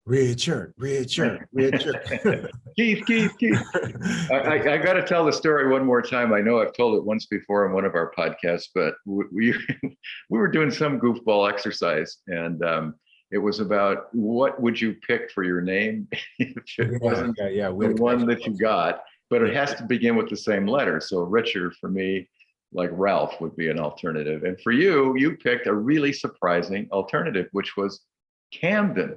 Richard, Richard, Richard. Keith. I got to tell the story one more time. I know I've told it once before on one of our podcasts, but we we were doing some goofball exercise, and it was about what would you pick for your name if it wasn't Yeah. the We had a one connection. that you got, but it Yeah. has to begin with the same letter. So Richard for me, like Ralph, would be an alternative, and for you, you picked a really surprising alternative, which was Camden.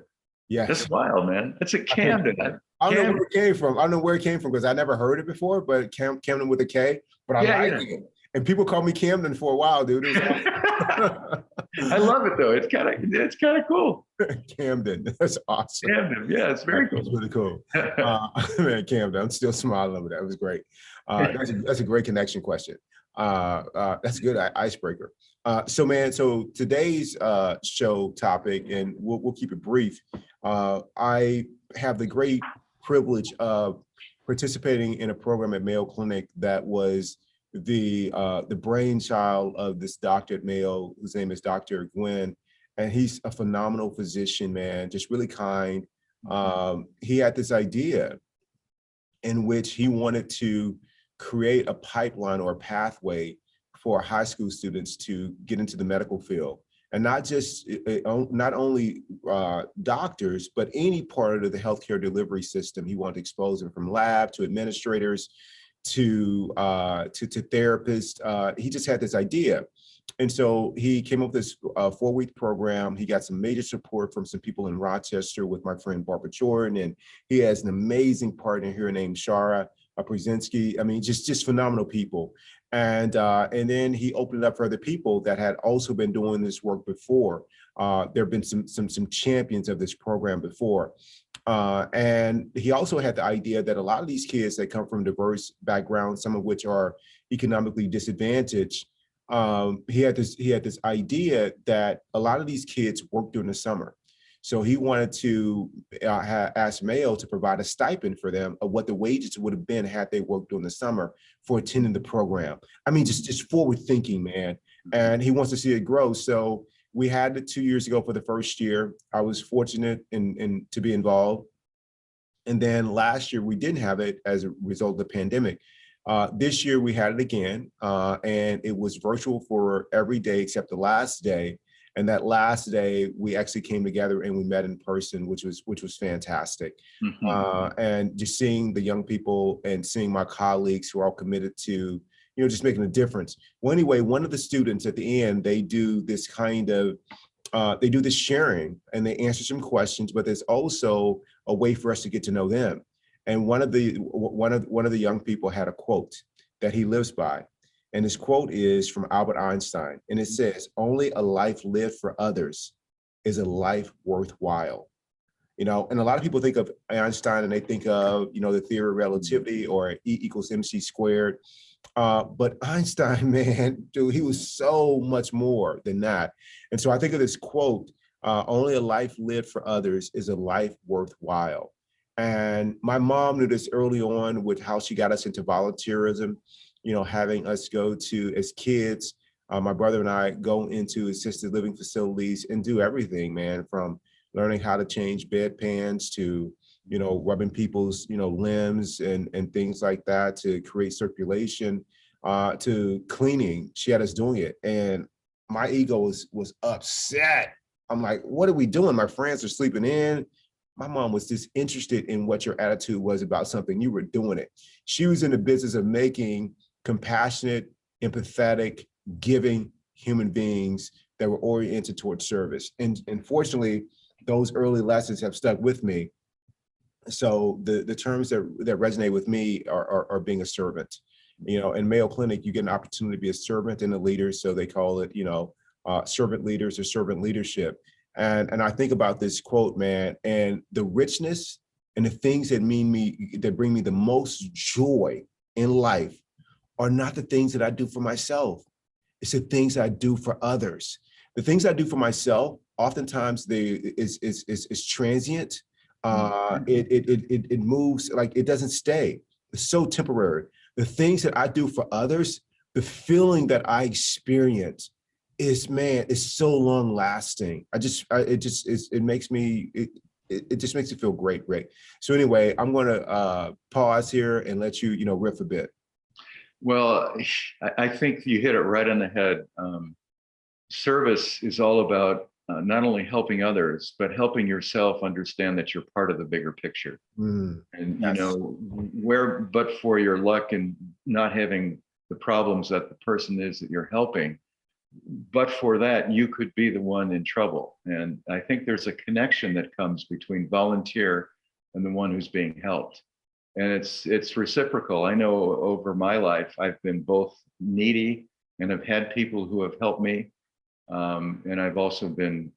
Yes. That's wild, man. It's a I picked Camden. Camden. I don't know Camden. where it came from. I don't know where it came from because I never heard it before, but Camden with a K, but I Yeah, like yeah. it. And people call me Camden for a while, dude. It was I awesome. love it though. It's kind of cool. Camden. That's awesome. Camden. Yeah, it's very That's cool. really cool. Man, Camden, I'm still smiling over that. It was great. That's a great connection question. That's a good icebreaker. So today's show topic, and we'll keep it brief. I have the great privilege of participating in a program at Mayo Clinic that was the brainchild of this doctor at Mayo, whose name is Dr. Gwynn, and he's a phenomenal physician, man, just really kind. He had this idea in which he wanted to create a pipeline or a pathway for high school students to get into the medical field. And not only doctors, but any part of the healthcare delivery system. He wanted to expose them from lab to administrators to therapists. He just had this idea. And so he came up with this 4-week program. He got some major support from some people in Rochester with my friend Barbara Jordan. And he has an amazing partner here named Shara Brzezinski. I mean, just phenomenal people. And then he opened it up for other people that had also been doing this work before. There have been some champions of this program before. And he also had the idea that a lot of these kids that come from diverse backgrounds, some of which are economically disadvantaged, he had this idea that a lot of these kids work during the summer. So he wanted to ask Mayo to provide a stipend for them of what the wages would have been had they worked during the summer for attending the program. I mean, just forward thinking, man. And he wants to see it grow. So we had it 2 years ago for the first year. I was fortunate in to be involved. And then last year we didn't have it as a result of the pandemic. This year we had it again, and it was virtual for every day except the last day. And that last day, we actually came together and we met in person, which was fantastic. And just seeing the young people and seeing my colleagues who are all committed to, just making a difference. Well, anyway, one of the students at the end, they do this sharing and they answer some questions, but there's also a way for us to get to know them. And one of the young people had a quote that he lives by. And his quote is from Albert Einstein. And it says, "Only a life lived for others is a life worthwhile." And a lot of people think of Einstein and they think of, the theory of relativity or E equals MC squared. But Einstein, man, dude, he was so much more than that. And so I think of this quote, "Only a life lived for others is a life worthwhile." And my mom knew this early on with how she got us into volunteerism, having us go to, as kids, my brother and I go into assisted living facilities and do everything, man, from learning how to change bedpans to, rubbing people's, limbs and things like that to create circulation, to cleaning. She had us doing it. And my ego was upset. I'm like, what are we doing? My friends are sleeping in. My mom was just interested in what your attitude was about something. You were doing it. She was in the business of making compassionate, empathetic, giving human beings that were oriented towards service. And fortunately, those early lessons have stuck with me. So the terms that resonate with me are being a servant. In Mayo Clinic, you get an opportunity to be a servant and a leader. So they call it, servant leaders or servant leadership. And I think about this quote, man, and the richness and the things that bring me the most joy in life are not the things that I do for myself. It's the things I do for others. The things I do for myself, oftentimes is transient. It moves, like it doesn't stay. It's so temporary. The things that I do for others, the feeling that I experience is so long lasting. It makes me, it just makes it feel great, Rick. So anyway, I'm going to pause here and let you, riff a bit. Well, I think you hit it right on the head. Service is all about not only helping others, but helping yourself understand that you're part of the bigger picture. And, Yes. where, but for your luck and not having the problems that the person is that you're helping, but for that, you could be the one in trouble. And I think there's a connection that comes between volunteer and the one who's being helped. And it's reciprocal. I know over my life, I've been both needy and have had people who have helped me. And I've also been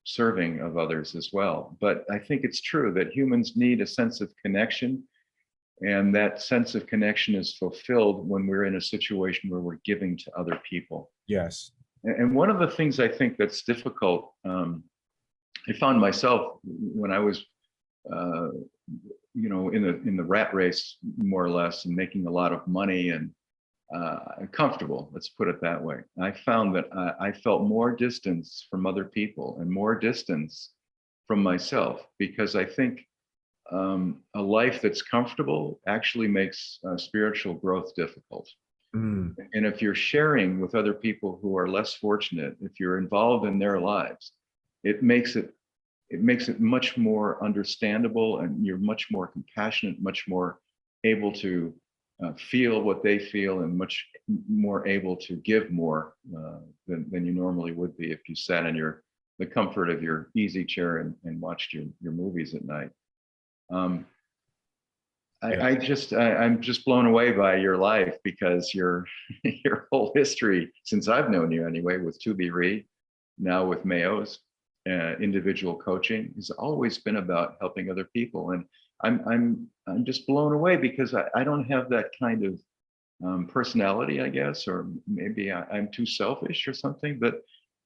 serving of others as well. But I think it's true that humans need a sense of connection. And that sense of connection is fulfilled when we're in a situation where we're giving to other people. Yes. And one of the things I think that's difficult, I found myself when I was, in the rat race, more or less, and making a lot of money and comfortable, let's put it that way. I found that I felt more distance from other people and more distance from myself, because I think a life that's comfortable actually makes spiritual growth difficult. And if you're sharing with other people who are less fortunate, if you're involved in their lives, it makes it much more understandable, and you're much more compassionate, much more able to feel what they feel, and much more able to give more than you normally would be if you sat in the comfort of your easy chair and watched your movies at night. I'm just blown away by your life, because your whole history, since I've known you anyway, with To Be Re, now with Mayo's individual coaching, has always been about helping other people. And I'm just blown away, because I don't have that kind of personality, I guess, or maybe I'm too selfish or something, but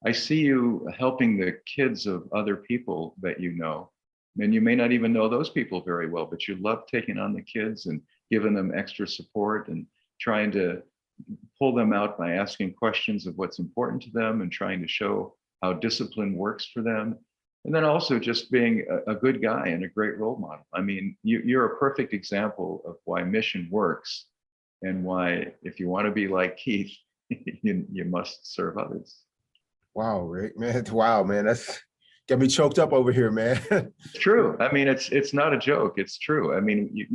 I see you helping the kids of other people that you know. And you may not even know those people very well, but you love taking on the kids and giving them extra support and trying to pull them out by asking questions of what's important to them and trying to show how discipline works for them. And then also just being a good guy and a great role model. I mean, you're a perfect example of why mission works, and why, if you want to be like Keith, you must serve others. Wow, Rick, man. Wow, man. That's got me choked up over here, man. It's true. I mean, it's not a joke. It's true. I mean,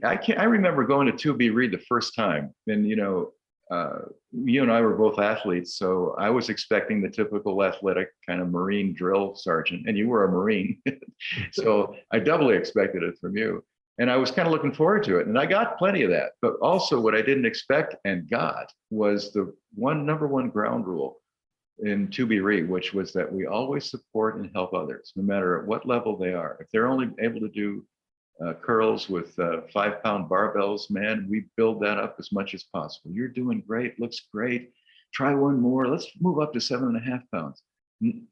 I remember going to To Be Read the first time, and you and I were both athletes, so I was expecting the typical athletic kind of Marine drill sergeant, and you were a Marine, so I doubly expected it from you. And I was kind of looking forward to it, and I got plenty of that. But also, what I didn't expect and got was the number one ground rule in To Be Re, which was that we always support and help others, no matter at what level they are. If they're only able to do curls with 5-pound barbells, man, we build that up as much as possible. You're doing great, looks great. Try one more. Let's move up to 7.5 pounds.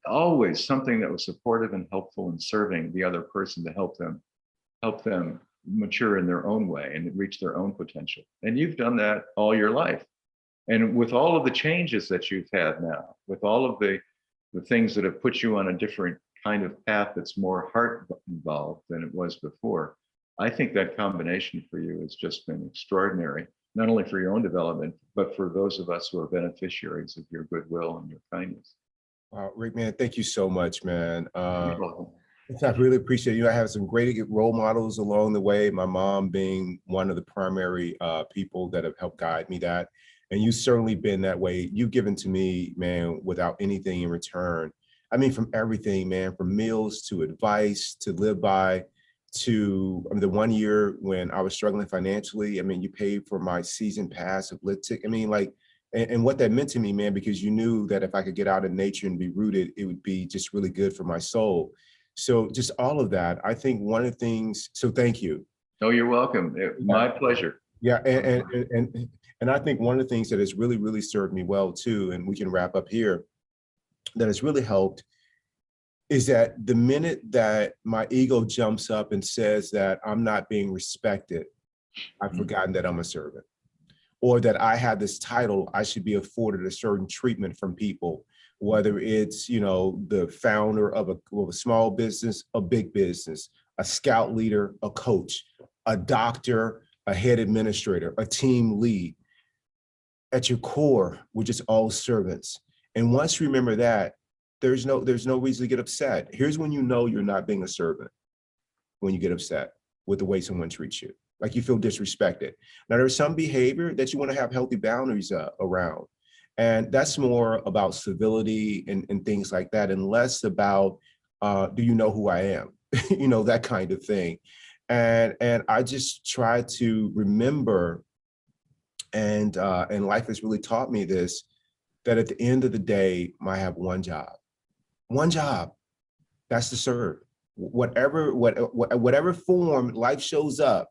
Always something that was supportive and helpful in serving the other person to help them mature in their own way and reach their own potential. And you've done that all your life. And with all of the changes that you've had now, with all of the things that have put you on a different kind of path that's more heart involved than it was before, I think that combination for you has just been extraordinary, not only for your own development, but for those of us who are beneficiaries of your goodwill and your kindness. Wow, Rick, man, thank you so much, man. You're welcome. I really appreciate it. You know, I have some great role models along the way, my mom being one of the primary people that have helped guide me that. And you've certainly been that way. You've given to me, man, without anything in return. I mean, from everything, man, from meals to advice to live by, to the one year when I was struggling financially. I mean, you paid for my season pass of LitTick. I mean, like, and what that meant to me, man, because you knew that if I could get out in nature and be rooted, it would be just really good for my soul. So just all of that, I think one of the things, so thank you. Oh, you're welcome. My pleasure. Yeah, and I think one of the things that has really, really served me well too, and we can wrap up here, that has really helped, is that the minute that my ego jumps up and says that I'm not being respected, I've forgotten that I'm a servant, or that I have this title, I should be afforded a certain treatment from people, whether it's, the founder of a small business, a big business, a scout leader, a coach, a doctor, a head administrator, a team lead. At your core, we're just all servants. And once you remember that, there's no reason to get upset. Here's when you know you're not being a servant: when you get upset with the way someone treats you, like you feel disrespected. Now, there's some behavior that you want to have healthy boundaries around. And that's more about civility and things like that, and less about, do you know who I am? That kind of thing. And I just try to remember, and life has really taught me this, that at the end of the day, I have one job. One job. That's to serve. Whatever form life shows up,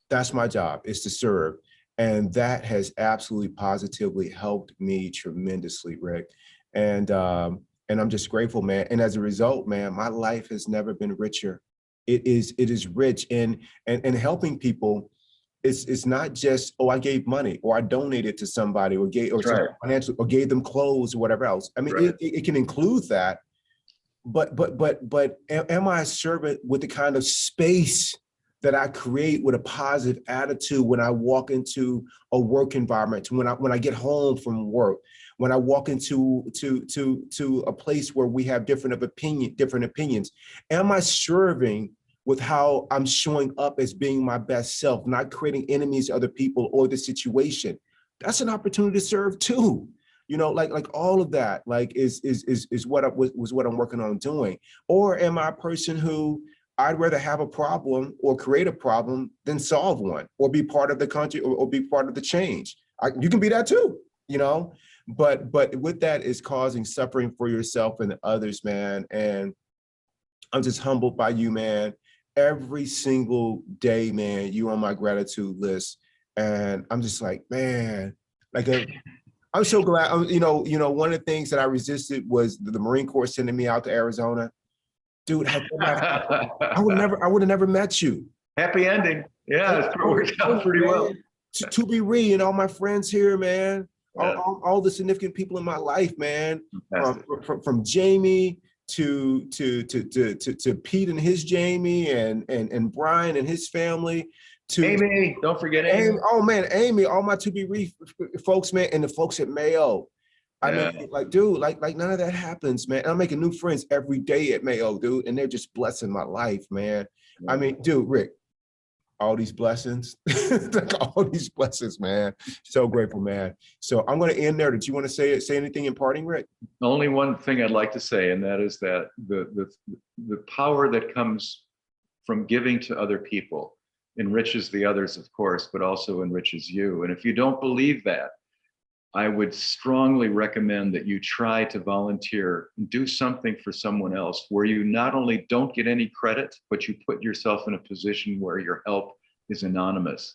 that's my job, is to serve. And that has absolutely positively helped me tremendously, Rick. And I'm just grateful, man. And as a result, man, my life has never been richer. It is rich. And helping people, it's not just, oh, I gave money, or I donated to somebody, or gave, or Right. financial, or gave them clothes, or whatever else. I mean, Right. it can include that. But am I a servant with the kind of space that I create with a positive attitude when I walk into a work environment, when I get home from work, when I walk into a place where we have different opinions? Am I serving with how I'm showing up as being my best self, not creating enemies to other people or the situation? That's an opportunity to serve too. Like all of that, like is what was what I'm working on doing. Or am I a person who I'd rather have a problem or create a problem than solve one, or be part of the country, or be part of the change? You can be that too, but with that is causing suffering for yourself and others, man. And I'm just humbled by you, man. Every single day, man, you on my gratitude list. And I'm just like, man, like I'm so glad. One of the things that I resisted was the Marine Corps sending me out to Arizona. Dude, I would have never met you. Happy ending. Yeah, it's worked out pretty well. To be re and all my friends here, man. Yeah. All the significant people in my life, man. Fantastic. From Jamie to Pete and his Jamie, and Brian and his family. To Amy, don't forget Amy. Oh man, Amy, all my To Be Re folks, man, and the folks at Mayo. I mean, like, dude, like none of that happens, man. I'm making new friends every day at Mayo, dude, and they're just blessing my life, man. Yeah. I mean, dude, Rick, all these blessings, all these blessings, man. So grateful, man. So I'm going to end there. Did you want to say anything in parting, Rick? Only one thing I'd like to say, and that is that the power that comes from giving to other people enriches the others, of course, but also enriches you. And if you don't believe that, I would strongly recommend that you try to volunteer and do something for someone else where you not only don't get any credit, but you put yourself in a position where your help is anonymous.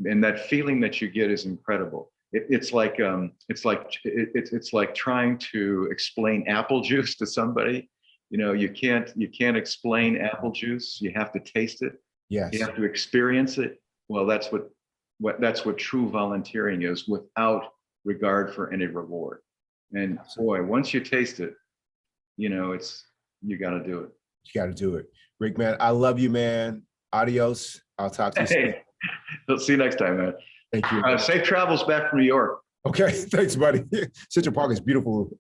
And that feeling that you get is incredible. It's like trying to explain apple juice to somebody. You can't explain apple juice. You have to taste it. Yes. You have to experience it. Well, that's what true volunteering is, without regard for any reward. And boy, once you taste it, you got to do it. You got to do it. Rick, man, I love you, man. Adios. I'll talk to you soon. I'll see you next time, man. Thank you. Safe travels back from New York. Okay, thanks, buddy. Central Park is beautiful.